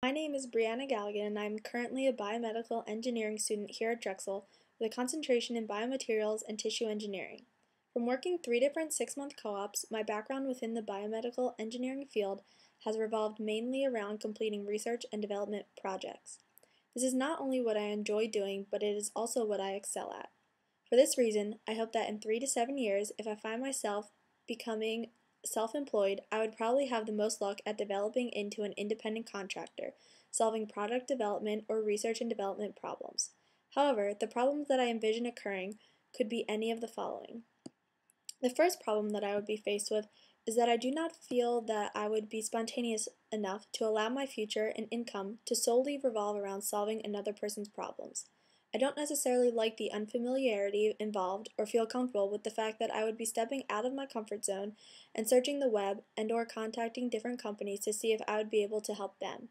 My name is Brianna Galligan, and I'm currently a biomedical engineering student here at Drexel with a concentration in biomaterials and tissue engineering. From working 3 different 6-month co-ops, my background within the biomedical engineering field has revolved mainly around completing research and development projects. This is not only what I enjoy doing, but it is also what I excel at. For this reason, I hope that in 3 to 7 years, if I find myself becoming self-employed, I would probably have the most luck at developing into an independent contractor, solving product development or research and development problems. However, the problems that I envision occurring could be any of the following. The first problem that I would be faced with is that I do not feel that I would be spontaneous enough to allow my future and income to solely revolve around solving another person's problems. I don't necessarily like the unfamiliarity involved or feel comfortable with the fact that I would be stepping out of my comfort zone and searching the web and/or contacting different companies to see if I would be able to help them.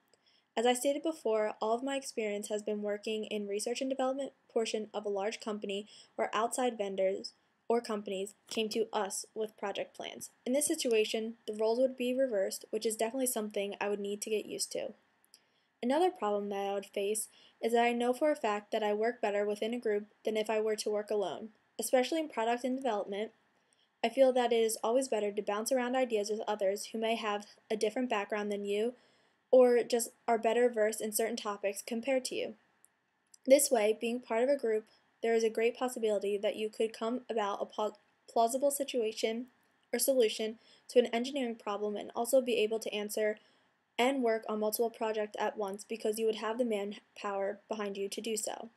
As I stated before, all of my experience has been working in research and development portion of a large company where outside vendors or companies came to us with project plans. In this situation, the roles would be reversed, which is definitely something I would need to get used to. Another problem that I would face is that I know for a fact that I work better within a group than if I were to work alone. Especially in product and development, I feel that it is always better to bounce around ideas with others who may have a different background than you or just are better versed in certain topics compared to you. This way, being part of a group, there is a great possibility that you could come about a plausible situation or solution to an engineering problem and also be able to answer and work on multiple projects at once because you would have the manpower behind you to do so.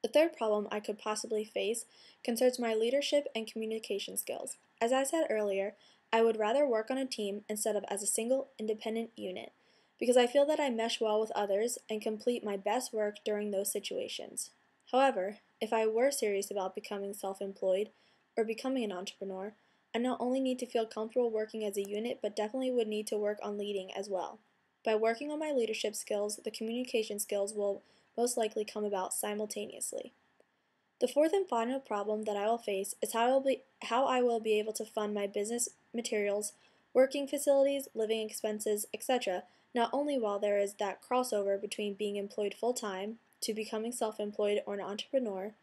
The third problem I could possibly face concerns my leadership and communication skills. As I said earlier, I would rather work on a team instead of as a single independent unit because I feel that I mesh well with others and complete my best work during those situations. However, if I were serious about becoming self-employed or becoming an entrepreneur, I not only need to feel comfortable working as a unit, but definitely would need to work on leading as well. By working on my leadership skills, the communication skills will most likely come about simultaneously. The fourth and final problem that I will face is how I will be able to fund my business materials, working facilities, living expenses, etc., not only while there is that crossover between being employed full-time to becoming self-employed or an entrepreneur,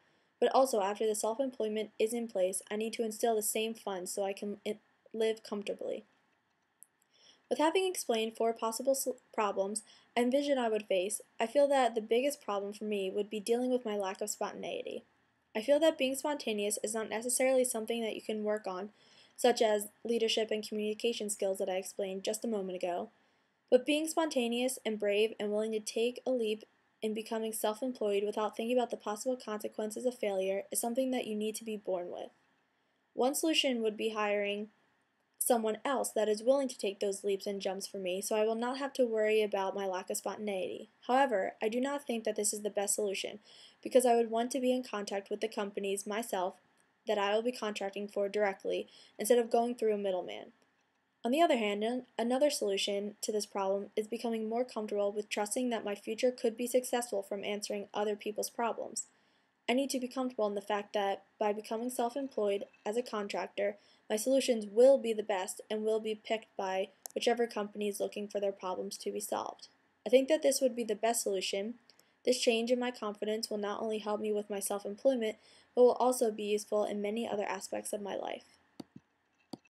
but also after the self-employment is in place, I need to instill the same funds so I can live comfortably. With having explained 4 possible problems I envision I would face, I feel that the biggest problem for me would be dealing with my lack of spontaneity. I feel that being spontaneous is not necessarily something that you can work on, such as leadership and communication skills that I explained just a moment ago, but being spontaneous and brave and willing to take a leap in becoming self-employed without thinking about the possible consequences of failure is something that you need to be born with. One solution would be hiring someone else that is willing to take those leaps and jumps for me, so I will not have to worry about my lack of spontaneity. However, I do not think that this is the best solution, because I would want to be in contact with the companies myself that I will be contracting for directly, instead of going through a middleman. On the other hand, another solution to this problem is becoming more comfortable with trusting that my future could be successful from answering other people's problems. I need to be comfortable in the fact that by becoming self-employed as a contractor, my solutions will be the best and will be picked by whichever company is looking for their problems to be solved. I think that this would be the best solution. This change in my confidence will not only help me with my self-employment, but will also be useful in many other aspects of my life.